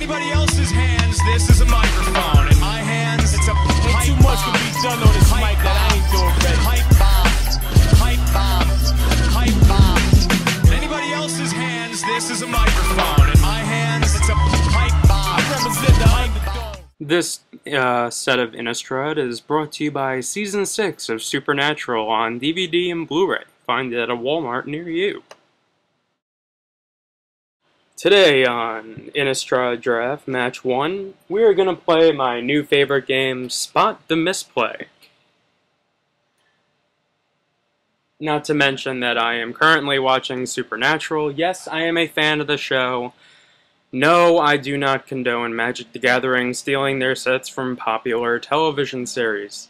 anybody else's hands, this is a microphone. In my hands, it's a pipe too much can be done on this mic that I ain't doing ready. Pipe bomb. Pipe bomb. Pipe bomb. In anybody else's hands, this is a microphone. In my hands, it's a pipe bomb. I represent the underdog. This set of Innistrad is brought to you by Season 6 of Supernatural on DVD and Blu-ray. Find it at a Walmart near you. Today on Innistrad Draft Match 1, we are going to play my new favorite game, Spot the Misplay. Not to mention that I am currently watching Supernatural. Yes, I am a fan of the show. No, I do not condone Magic the Gathering stealing their sets from popular television series.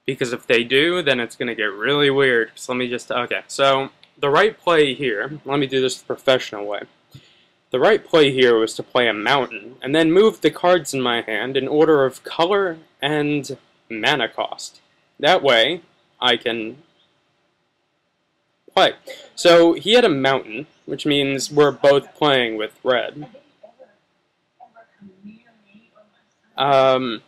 Because if they do, then it's going to get really weird. So let me just... Okay, so the right play here... Let me do this the professional way. The right play here was to play a mountain, and then move the cards in my hand in order of color and mana cost. That way, I can play. So he had a mountain, which means we're both playing with red. I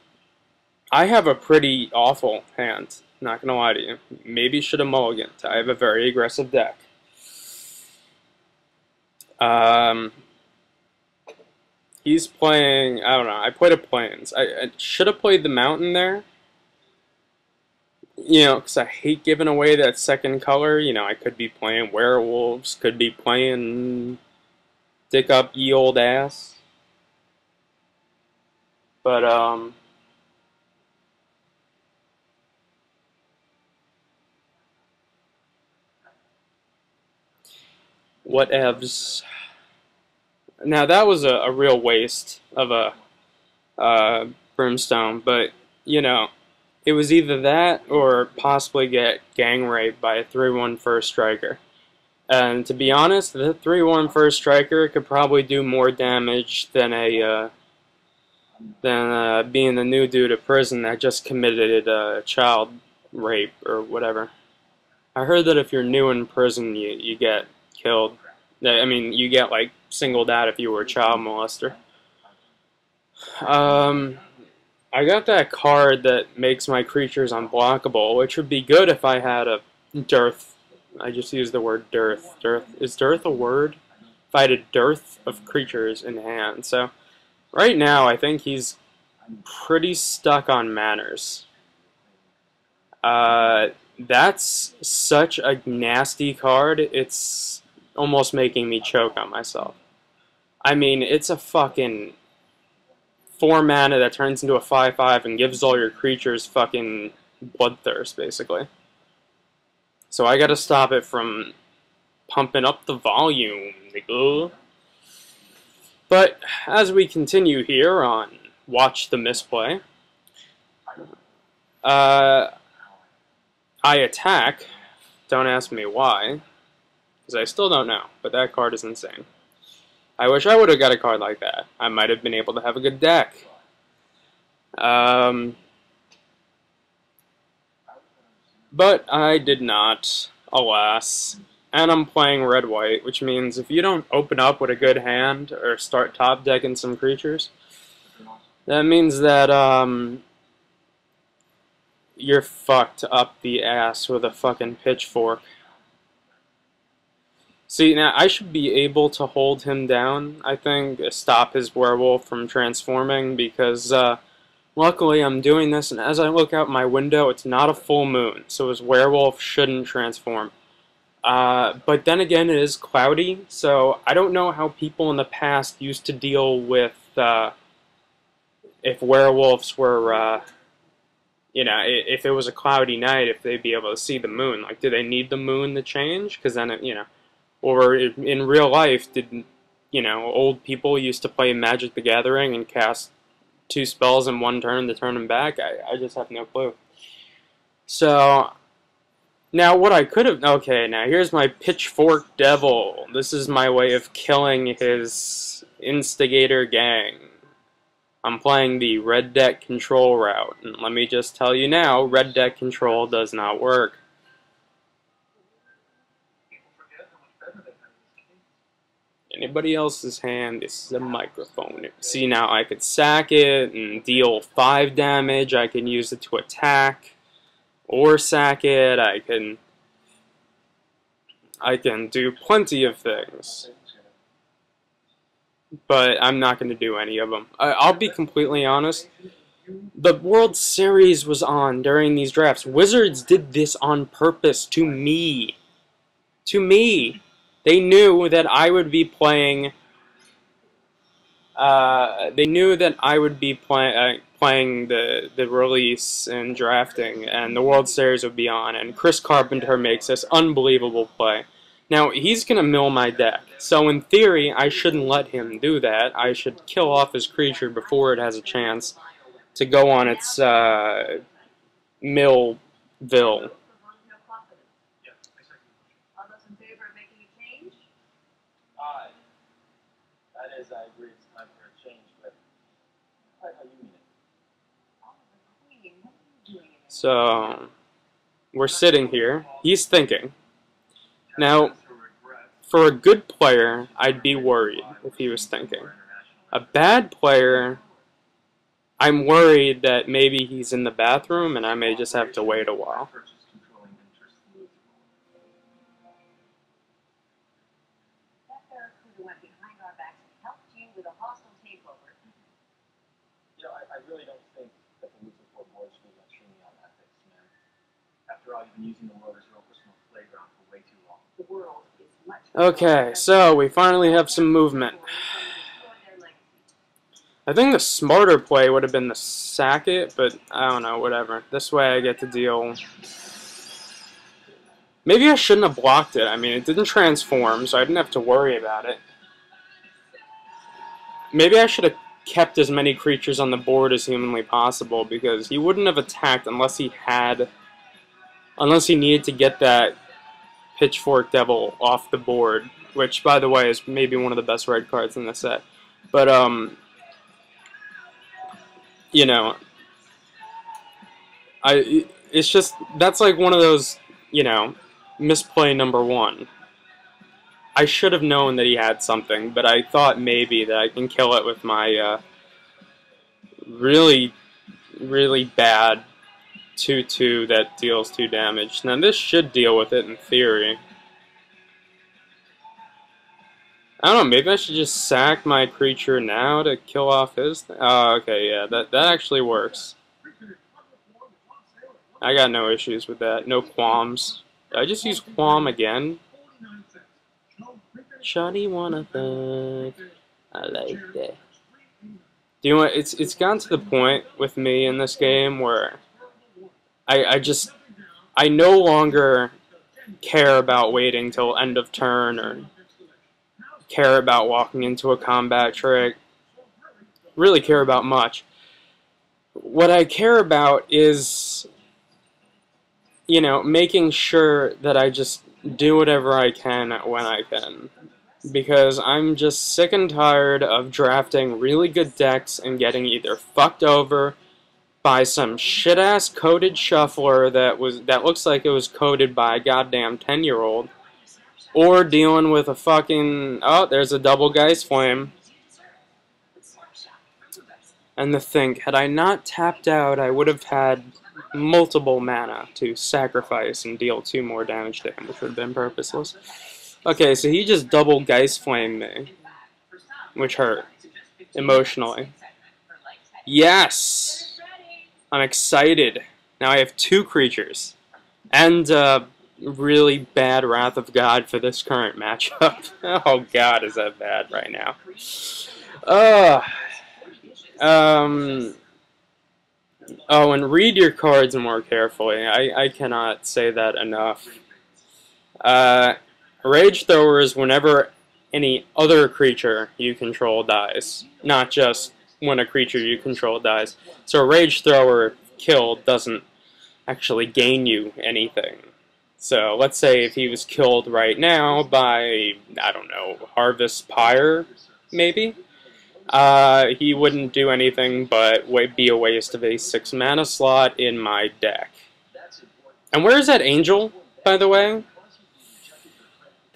have a pretty awful hand, not gonna lie to you. Maybe should have mulliganed. I have a very aggressive deck. He's playing, I don't know, I played a Plains. I should have played the mountain there. You know, because I hate giving away that second color. You know, I could be playing werewolves, could be playing dick up ye old ass. But, whatevs. Now, that was a real waste of a brimstone, but, you know, it was either that or possibly get gang raped by a 3/1 first striker. And to be honest, the 3/1 first striker could probably do more damage than being the new dude at prison that just committed a child rape or whatever. I heard that if you're new in prison, you get killed. I mean, you get, like, singled out if you were a child molester. I got that card that makes my creatures unblockable, which would be good if I had a dearth. I just used the word dearth. Is dearth a word? If I had a dearth of creatures in hand. So, right now, I think he's pretty stuck on manners. That's such a nasty card, it's almost making me choke on myself. I mean, it's a fucking 4 mana that turns into a 5/5 and gives all your creatures fucking bloodthirst, basically. So I gotta stop it from pumping up the volume, nigga. But as we continue here on Watch the Misplay, I attack. Don't ask me why, because I still don't know, but that card is insane. I wish I would have got a card like that. I might have been able to have a good deck. But I did not, alas. And I'm playing red-white, which means if you don't open up with a good hand or start top decking some creatures, that means that you're fucked up the ass with a fucking pitchfork. See, now, I should be able to hold him down, I think, stop his werewolf from transforming, because, luckily I'm doing this, and as I look out my window, it's not a full moon, so his werewolf shouldn't transform. But then again, it is cloudy, so I don't know how people in the past used to deal with, if werewolves were, you know, if it was a cloudy night, if they'd be able to see the moon. Like, do they need the moon to change? Because then, you know... Or in real life, did, you know, old people used to play Magic the Gathering and cast 2 spells in 1 turn to turn them back? I just have no clue. So, now what I could have... Okay, now here's my Pitchfork Devil. This is my way of killing his Instigator gang. I'm playing the red deck control route. And let me just tell you now, red deck control does not work. Anybody else's hand, this is a microphone. See, now I could sack it and deal 5 damage. I can use it to attack or sack it. I can do plenty of things. But I'm not going to do any of them. I'll be completely honest. The World Series was on during these drafts. Wizards did this on purpose to me. To me. They knew that I would be playing. They knew that I would be playing the release and drafting, and the World Series would be on. And Chris Carpenter makes this unbelievable play. Now he's gonna mill my deck, so in theory I shouldn't let him do that. I should kill off his creature before it has a chance to go on its Millville. That is, I agree, it's time for a change, but how you mean it? So we're sitting here. He's thinking. Now, for a good player, I'd be worried if he was thinking. A bad player, I'm worried that maybe he's in the bathroom and I may just have to wait a while. I really don't think that the Lucifer board school is extremely on ethics, man. After all, you've been using the world as your personal playground for way too long. The world is much. Okay, so we finally have some movement. I think the smarter play would have been to sack it, but I don't know, whatever. This way I get to deal. Maybe I shouldn't have blocked it. I mean, it didn't transform, so I didn't have to worry about it. Maybe I should have kept as many creatures on the board as humanly possible, because he wouldn't have attacked unless he needed to get that Pitchfork Devil off the board, which, by the way, is maybe one of the best red cards in the set. But, you know, it's just, that's like one of those, you know, misplay number 1. I should have known that he had something, but I thought maybe that I can kill it with my really, really bad 2/2 that deals 2 damage. Now this should deal with it in theory. I don't know, maybe I should just sack my creature now to kill off his oh, okay, yeah, that actually works. I got no issues with that, no qualms. Did I just use qualm again? Shawty wanna fuck. I like that. Do you know what? It's gotten to the point with me in this game where I no longer care about waiting till end of turn or care about walking into a combat trick. Really care about much. What I care about is, you know, making sure that I just do whatever I can when I can. Because I'm just sick and tired of drafting really good decks and getting either fucked over by some shit-ass coded shuffler that looks like it was coded by a goddamn 10-year-old, or dealing with a fucking, oh, there's a double Geist Flame. And to think, had I not tapped out, I would have had multiple mana to sacrifice and deal 2 more damage to him, which would have been purposeless. Okay, so he just double Geist Flamed me, which hurt emotionally. Yes! I'm excited. Now I have 2 creatures. And really bad Wrath of God for this current matchup. Oh god, is that bad right now. Oh, and read your cards more carefully. I cannot say that enough. Rage Thrower is whenever any other creature you control dies, not just when a creature you control dies. So a Rage Thrower killed doesn't actually gain you anything. So let's say if he was killed right now by, I don't know, Harvest Pyre, maybe? He wouldn't do anything but be a waste of a 6 mana slot in my deck. And where is that Angel, by the way?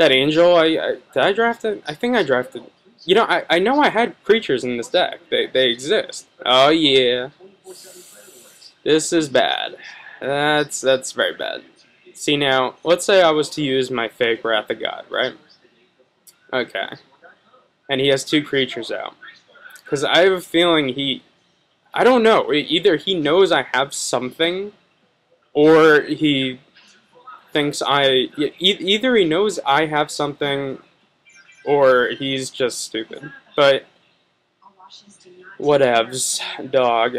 That angel, did I draft it? I think I drafted. You know, I know I had creatures in this deck. They exist. Oh yeah, this is bad. That's very bad. See now, let's say I was to use my fake Wrath of God, right? Okay, and he has 2 creatures out. Because I have a feeling I don't know. Either he knows I have something, or he thinks either he knows I have something, or he's just stupid. But whatevs, dog.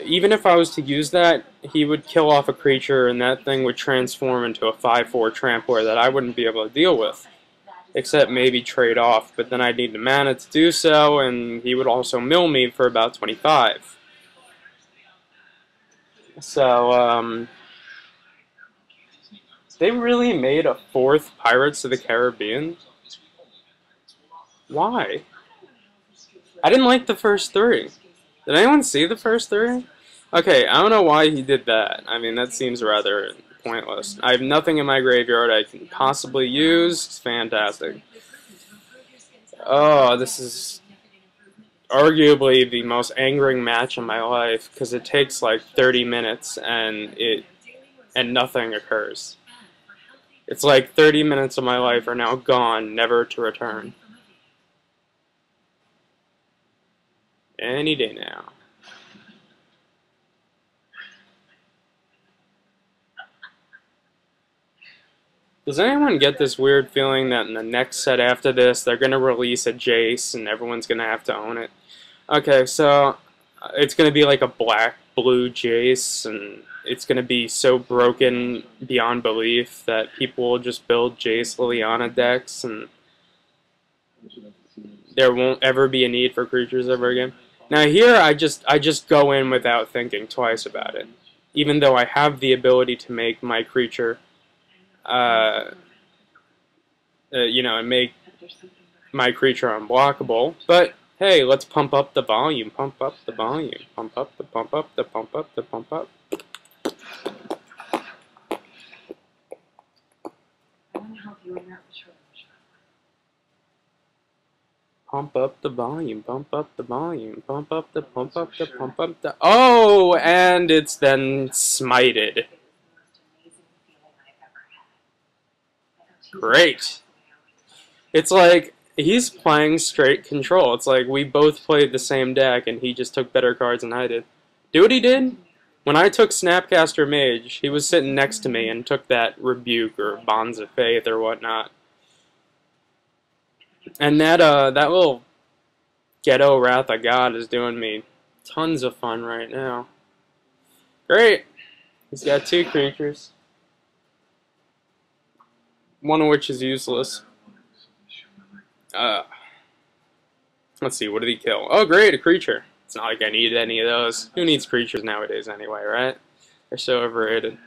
Even if I was to use that, he would kill off a creature, and that thing would transform into a 5/4 trampler that I wouldn't be able to deal with. Except maybe trade off, but then I'd need the mana to do so, and he would also mill me for about 25. So, they really made a 4th Pirates of the Caribbean? Why? I didn't like the first 3. Did anyone see the first 3? Okay, I don't know why he did that. I mean, that seems rather pointless. I have nothing in my graveyard I can possibly use. It's fantastic. Oh, this is arguably the most angering match in my life because it takes like 30 minutes and nothing occurs. It's like 30 minutes of my life are now gone, never to return. Any day now. Does anyone get this weird feeling that in the next set after this, they're going to release a Jace and everyone's going to have to own it? Okay, so it's going to be like a black-blue Jace, and it's going to be so broken beyond belief that people will just build Jace Liliana decks, and there won't ever be a need for creatures ever again. Now here, I just go in without thinking twice about it, even though I have the ability to make my creature you know, and make my creature unblockable. But hey, let's pump up the volume, pump up the volume, pump up the pump up the pump up the pump up. Pump up the volume, pump up the volume, pump up the pump up the pump up the. Oh, and it's then smited. Great. It's like he's playing straight control. It's like we both played the same deck and he just took better cards than I did. Do what he did? When I took Snapcaster Mage, he was sitting next to me and took that Rebuke or Bonds of Faith or whatnot. And that little ghetto Wrath of God is doing me tons of fun right now. Great. He's got 2 creatures. One of which is useless. Let's see, what did he kill? Oh great, a creature. It's not like I needed any of those. Who needs creatures nowadays anyway, right? They're so overrated.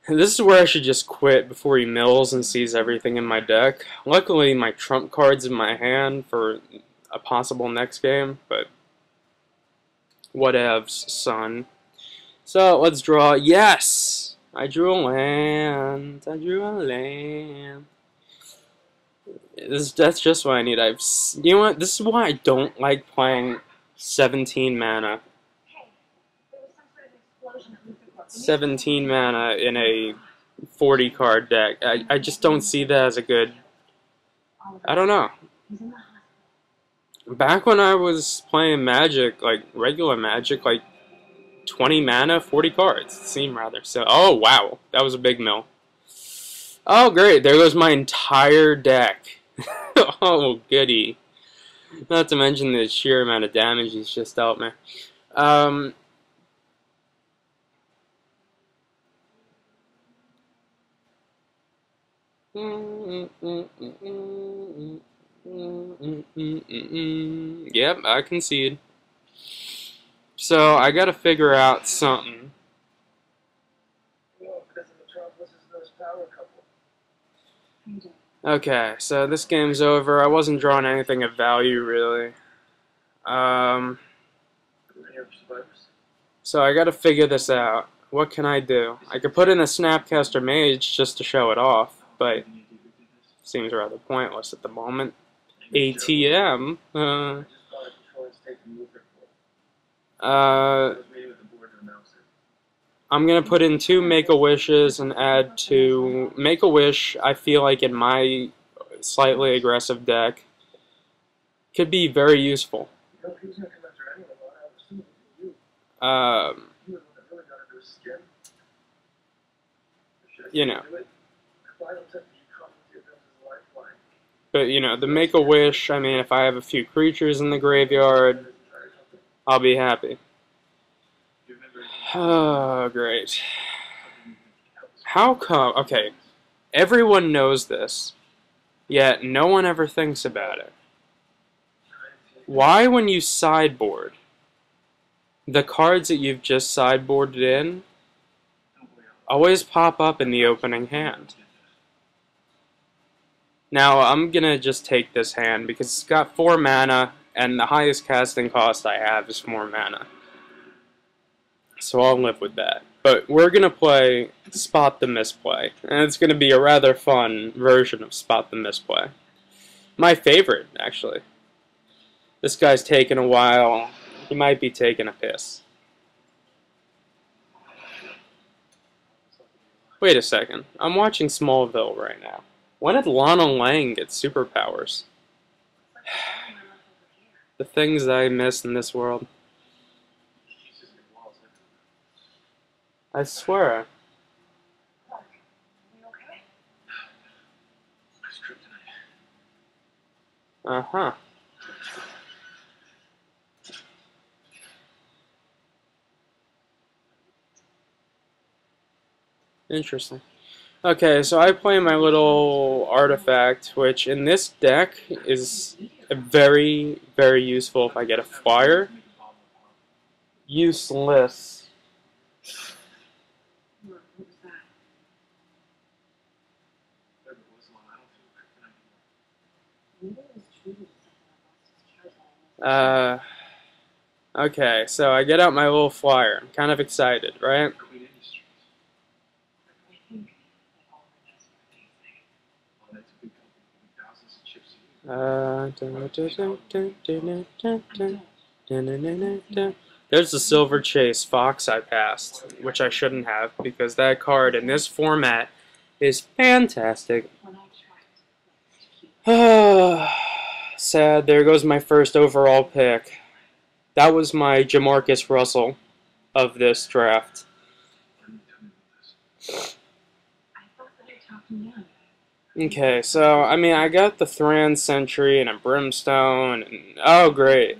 This is where I should just quit before he mills and sees everything in my deck. Luckily my trump card's in my hand for a possible next game, but whatevs, son. So let's draw. Yes! I drew a land. I drew a land. That's just what I need. You know what? This is why I don't like playing 17 mana. 17 mana in a 40 card deck. I just don't see that as a good. I don't know. Back when I was playing Magic, like regular Magic, like 20 mana, 40 cards. It seemed rather so. Oh, wow. That was a big mill. Oh, great. There goes my entire deck. Oh, goody. Not to mention the sheer amount of damage he's just dealt me. Yep, I concede. So, I gotta figure out something. Okay, so this game's over. I wasn't drawing anything of value, really. So I gotta figure this out. What can I do? I could put in a Snapcaster Mage just to show it off, but seems rather pointless at the moment. ATM. I'm gonna put in 2 Make-A-Wishes and add 2 Make-A-Wish. I feel like in my slightly aggressive deck could be very useful. You know. But, you know, the Make-A-Wish, I mean, if I have a few creatures in the graveyard, I'll be happy. Oh, great. How come? Okay, everyone knows this, yet no one ever thinks about it. Why, when you sideboard, the cards that you've just sideboarded in always pop up in the opening hand? Now, I'm gonna just take this hand because it's got 4 mana, and the highest casting cost I have is 4 mana. So I'll live with that. But we're gonna play Spot the Misplay, and it's gonna be a rather fun version of Spot the Misplay. My favorite, actually. This guy's taking a while. He might be taking a piss. Wait a second. I'm watching Smallville right now. When did Lana Lang get superpowers? The things I miss in this world. I swear. Uh-huh. Interesting. Okay, so I play my little artifact, which in this deck is very, very useful if I get a flyer. Useless. Okay, so I get out my little flyer. I'm kind of excited, right? There's the Silver Chase Fox I passed, which I shouldn't have, because that card in this format is fantastic. Sad, there goes my first overall pick. That was my Jamarcus Russell of this draft. Okay, so, I mean, I got the Thran Sentry and a Brimstone, and, oh, great.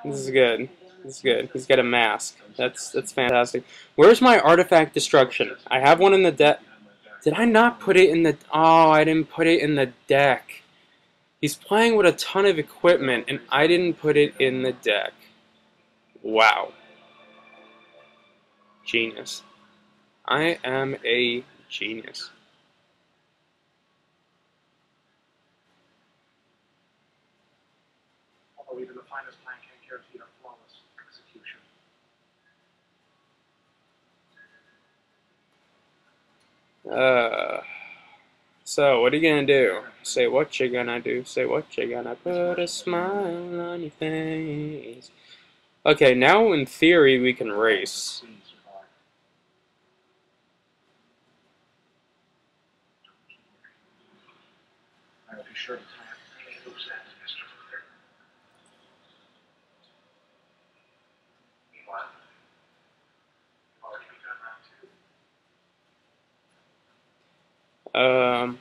This is good. This is good. He's got a mask. That's fantastic. Where's my Artifact Destruction? I have one in the deck. Did I not put it in the... Oh, I didn't put it in the deck. He's playing with a ton of equipment, and I didn't put it in the deck. Wow. Genius. I am a genius. Although even the finest plan can't guarantee a flawless execution. So, what are you gonna do? Say what you gonna do. Say what you gonna put a smile on your face. Okay, now in theory we can race. I will be sure to tie up any loose ends, Mr. Luther. Meanwhile, you've already begun round 2. Time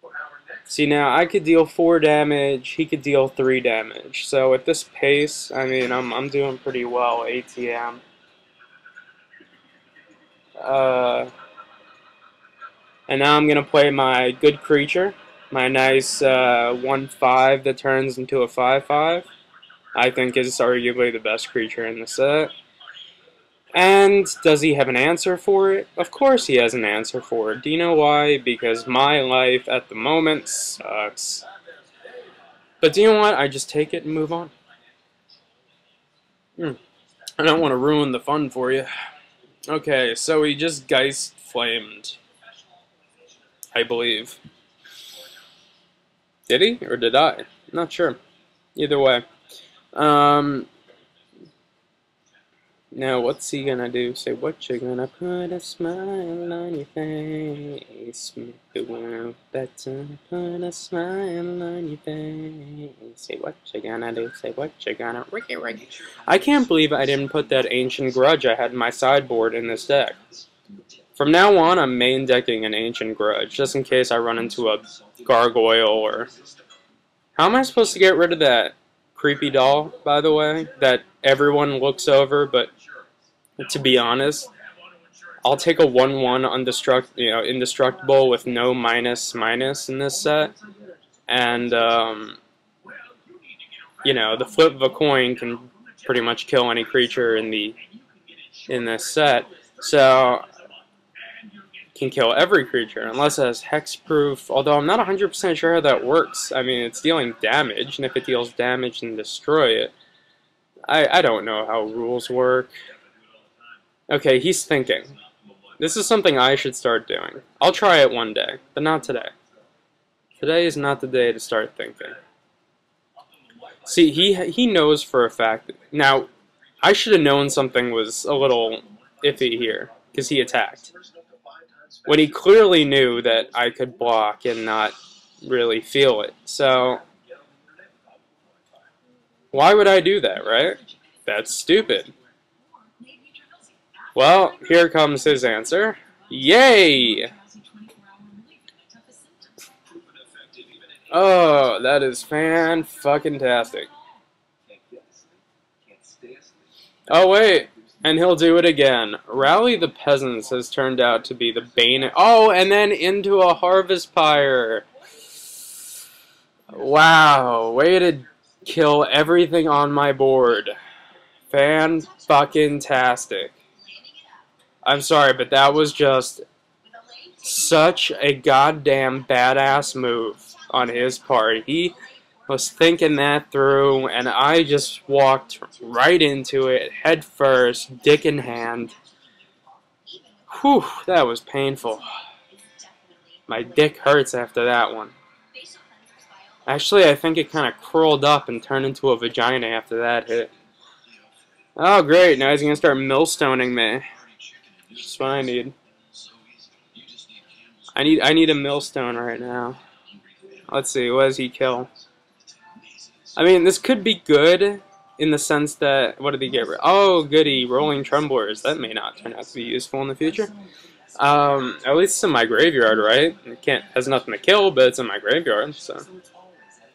for our next. See, now I could deal 4 damage, he could deal 3 damage. So at this pace, I mean, I'm doing pretty well, ATM. And now I'm going to play my good creature, my nice 1/5 that turns into a 5/5. I think is arguably the best creature in the set. And does he have an answer for it? Of course he has an answer for it. Do you know why? Because my life at the moment sucks. But do you know what? I just take it and move on. I don't want to ruin the fun for you. Okay, so he just Geist Flamed. I believe. Did he? Or did I? Not sure. Either way. Now, what's he gonna do? Say, what you gonna put a smile on your face? Make the world better. Put a smile on your face. Say, what you gonna do? Say, what you gonna... Ricky, Ricky. I can't believe I didn't put that Ancient Grudge I had in my sideboard in this deck. From now on, I'm main decking an Ancient Grudge, just in case I run into a Gargoyle or... How am I supposed to get rid of that creepy doll, by the way, that everyone looks over, but to be honest, I'll take a 1/1 indestructible with no minus in this set, and you know, the flip of a coin can pretty much kill any creature in this set. So can kill every creature unless it has hexproof, although I'm not 100% sure how that works. I mean, it's dealing damage, and if it deals damage and destroy it, I don't know how rules work. Okay, he's thinking. This is something I should start doing. I'll try it one day, but not today. Today is not the day to start thinking. See, he knows for a fact. Now, I should have known something was a little iffy here, because he attacked. When he clearly knew that I could block and not really feel it. So, why would I do that, right? That's stupid. Well, here comes his answer. Yay! Oh, that is fan-fucking-tastic. Oh, wait. And he'll do it again. Rally the Peasants has turned out to be the bane. Oh, and then into a Harvest Pyre. Wow. Way to kill everything on my board. Fan-fucking-tastic. I'm sorry, but that was just such a goddamn badass move on his part. He was thinking that through, and I just walked right into it, head first, dick in hand. Whew, that was painful. My dick hurts after that one. Actually, I think it kind of curled up and turned into a vagina after that hit. Oh, great, now he's going to start millstoning me. That's what I need. I need a millstone right now. Let's see, what does he kill? I mean, this could be good in the sense that, what did he get rid of? Oh, goody, Rolling Tremblers. That may not turn out to be useful in the future. At least it's in my graveyard, right? It has nothing to kill, but it's in my graveyard, so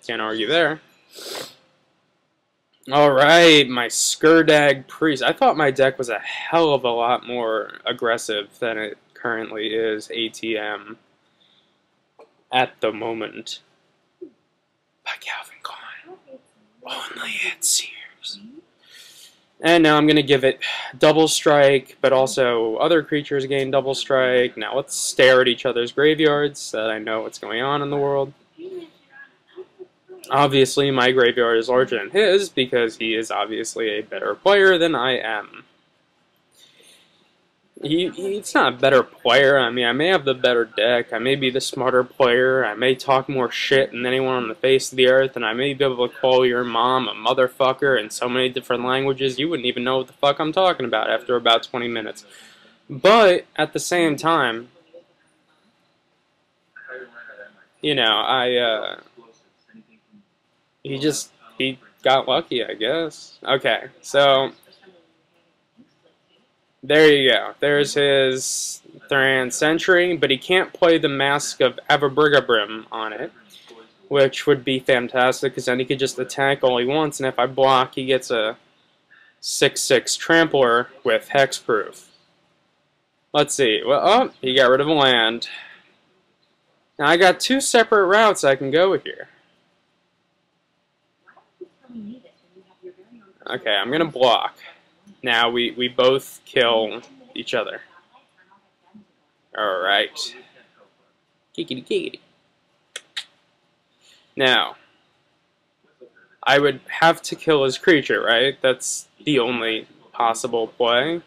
can't argue there. Alright, my Skurdag Priest. I thought my deck was a hell of a lot more aggressive than it currently is, ATM, at the moment. By Calvin Klein. Only at Sears. And now I'm going to give it double strike, but also other creatures gain double strike. Now let's stare at each other's graveyards so that I know what's going on in the world. Obviously, my graveyard is larger than his because he is obviously a better player than I am. He's not a better player. I mean, I may have the better deck. I may be the smarter player. I may talk more shit than anyone on the face of the earth. And I may be able to call your mom a motherfucker in so many different languages you wouldn't even know what the fuck I'm talking about after about 20 minutes. But, at the same time, you know, he got lucky, I guess. Okay, so there you go. There's his Thran Sentry, but he can't play the Mask of Everbrigabrim on it, which would be fantastic, because then he could just attack all he wants, and if I block, he gets a 6/6 Trampler with Hexproof. Let's see. Well, oh, he got rid of a land. Now I got two separate routes I can go here. Okay, I'm gonna block. Now we both kill each other. Alright. Giggity giggity. Now, I would have to kill his creature, right? That's the only possible play.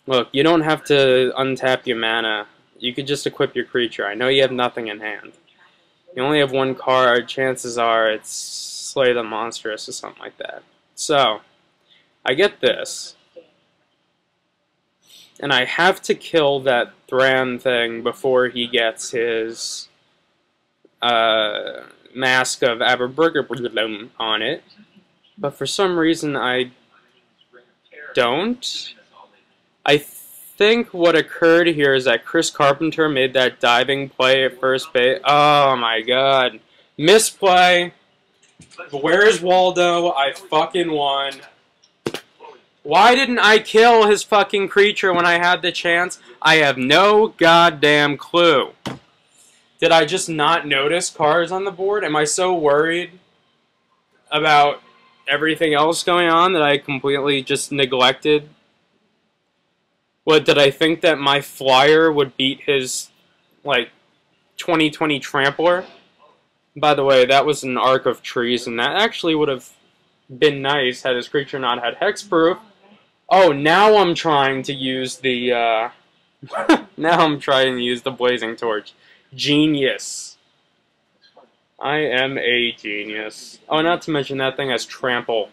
Look, you don't have to untap your mana. You could just equip your creature. I know you have nothing in hand. You only have one card. Chances are it's Slay the Monstrous or something like that. So, I get this. And I have to kill that Thran thing before he gets his Mask of Aberburger on it. But for some reason I don't. I think what occurred here is that Chris Carpenter made that diving play at first base. Oh my god. Misplay. Where's Waldo? I fucking won. Why didn't I kill his fucking creature when I had the chance? I have no goddamn clue. Did I just not notice cards on the board? Am I so worried about everything else going on that I completely just neglected? What, did I think that my flyer would beat his, like, 2020 Trampler? By the way, that was an Arc of Trees, and that actually would have been nice had his creature not had hexproof. Oh, now I'm trying to use the, now I'm trying to use the Blazing Torch. Genius. I am a genius. Oh, not to mention that thing has Trample.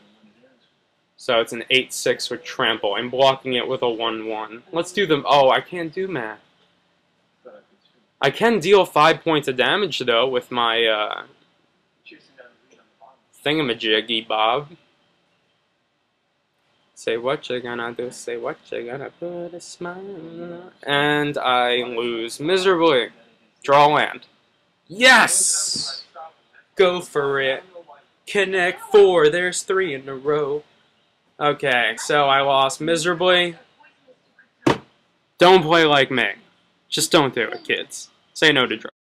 So it's an 8/6 with Trample. I'm blocking it with a 1/1. Let's do them. Oh, I can't do math. I can deal 5 points of damage, though, with my, thingamajiggy bob. Say what you gonna do, say what you gonna put a smile. And I lose miserably. Draw land. Yes! Go for it. Connect 4, there's 3 in a row. Okay, so I lost miserably. Don't play like me. Just don't do it, kids. Say no to drugs.